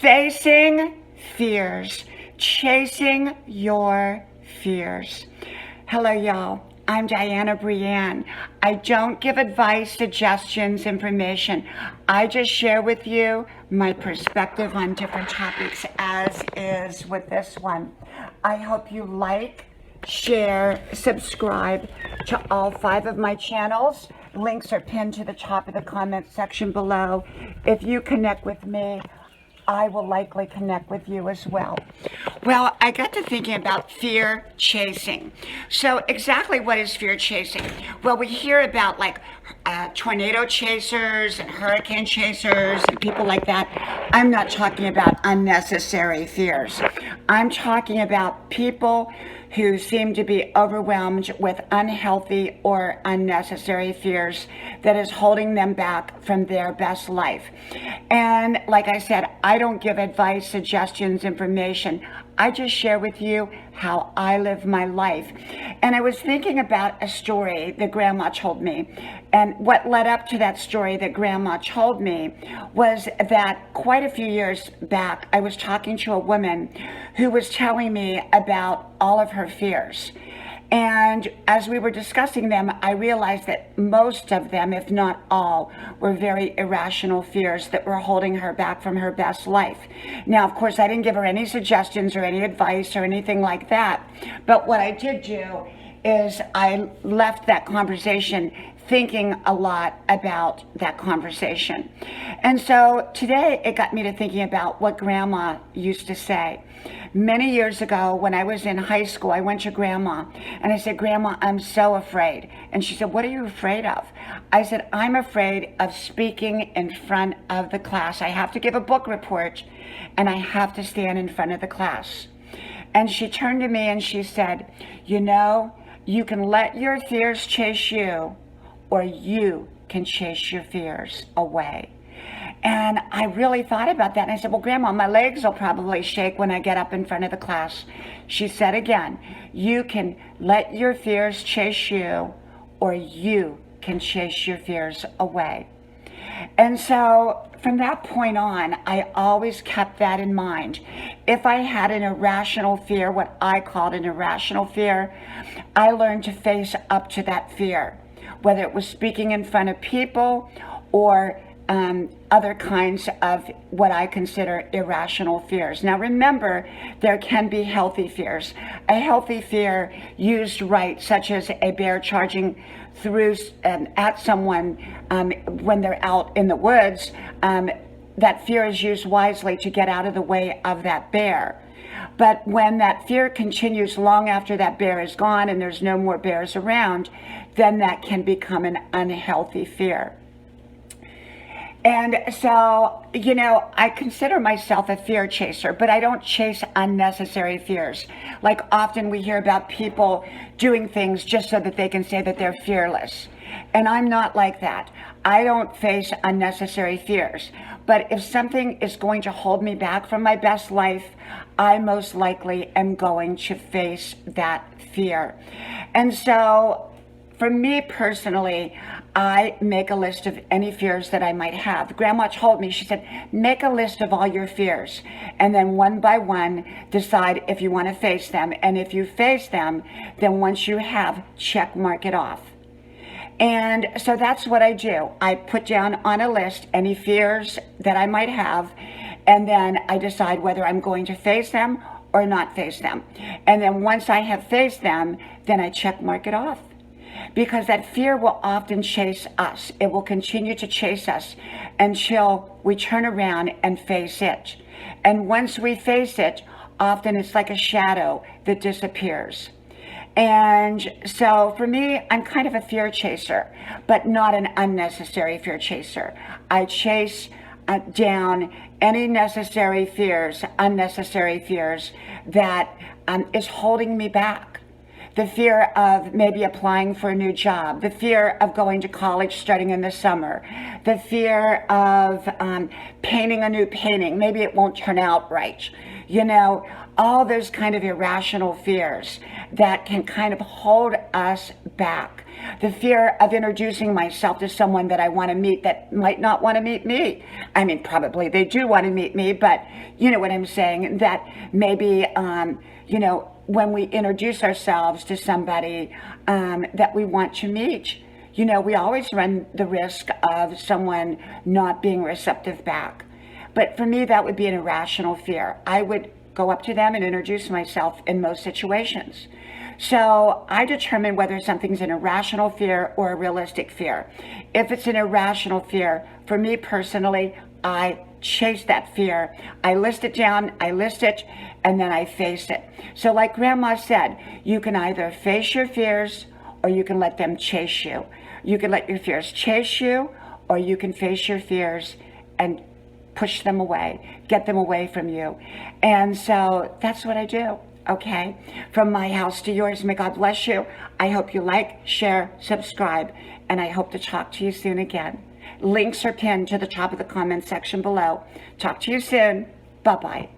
Facing fears, chasing your fears. Hello, y'all. I'm Dianna Brianne. I don't give advice, suggestions, information. I just share with you my perspective on different topics, as is with this one. I hope you like, share, subscribe to all 5 of my channels. Links are pinned to the top of the comment section below. If you connect with me, I will likely connect with you as well. Well, I got to thinking about fear chasing. So exactly what is fear chasing? Well, we hear about like tornado chasers and hurricane chasers and people like that. I'm not talking about unnecessary fears. I'm talking about people who seem to be overwhelmed with unhealthy or unnecessary fears that is holding them back from their best life. And like I said, I don't give advice, suggestions, information. I just share with you how I live my life. And I was thinking about a story that Grandma told me. And what led up to that story that Grandma told me was that quite a few years back, I was talking to a woman who was telling me about all of her fears. And as we were discussing them, I realized that most of them, if not all, were very irrational fears that were holding her back from her best life. Now, of course, I didn't give her any suggestions or any advice or anything like that. But what I did do is I left that conversation thinking a lot about that conversation. And so today it got me to thinking about what Grandma used to say. Many years ago, when I was in high school, I went to Grandma and I said, "Grandma, I'm so afraid." And she said, "What are you afraid of?" I said, "I'm afraid of speaking in front of the class. I have to give a book report and I have to stand in front of the class." And she turned to me and she said, "You know, you can let your fears chase you, or you can chase your fears away." And I really thought about that. And I said, "Well, Grandma, my legs will probably shake when I get up in front of the class." She said again, "You can let your fears chase you, or you can chase your fears away." And so from that point on, I always kept that in mind. If I had an irrational fear, what I called an irrational fear, I learned to face up to that fear, whether it was speaking in front of people or other kinds of what I consider irrational fears. Now remember, there can be healthy fears. A healthy fear used right, such as a bear charging through at someone when they're out in the woods, that fear is used wisely to get out of the way of that bear. But when that fear continues long after that bear is gone and there's no more bears around, then that can become an unhealthy fear. And so, you know, I consider myself a fear chaser, but I don't chase unnecessary fears. Like often we hear about people doing things just so that they can say that they're fearless. And I'm not like that. I don't face unnecessary fears. But if something is going to hold me back from my best life, I most likely am going to face that fear. And so for me personally, I make a list of any fears that I might have. Grandma told me, she said, make a list of all your fears and then one by one decide if you want to face them. And if you face them, then once you have, check mark it off. And so that's what I do. I put down on a list any fears that I might have, and then I decide whether I'm going to face them or not face them. And then once I have faced them, then I check mark it off. Because that fear will often chase us. It will continue to chase us until we turn around and face it. And once we face it, often it's like a shadow that disappears. And so for me, I'm kind of a fear chaser, but not an unnecessary fear chaser. I chase down any necessary fears, unnecessary fears that is holding me back, the fear of maybe applying for a new job, the fear of going to college starting in the summer, the fear of painting a new painting. Maybe it won't turn out right. All those kind of irrational fears that can kind of hold us back. The fear of introducing myself to someone that I want to meet that might not want to meet me. I mean, probably they do want to meet me, but you know what I'm saying? That maybe, when we introduce ourselves to somebody that we want to meet, we always run the risk of someone not being receptive back. But for me, that would be an irrational fear. I would go up to them and introduce myself in most situations. So I determine whether something's an irrational fear or a realistic fear. If it's an irrational fear, for me personally, I chase that fear. I list it down, and then I face it. So like Grandma said, you can either face your fears or you can let them chase you. You can let your fears chase you, or you can face your fears and push them away, get them away from you. And so that's what I do, okay? From my house to yours, may God bless you. I hope you like, share, subscribe, and I hope to talk to you soon again. Links are pinned to the top of the comment section below. Talk to you soon. Bye-bye.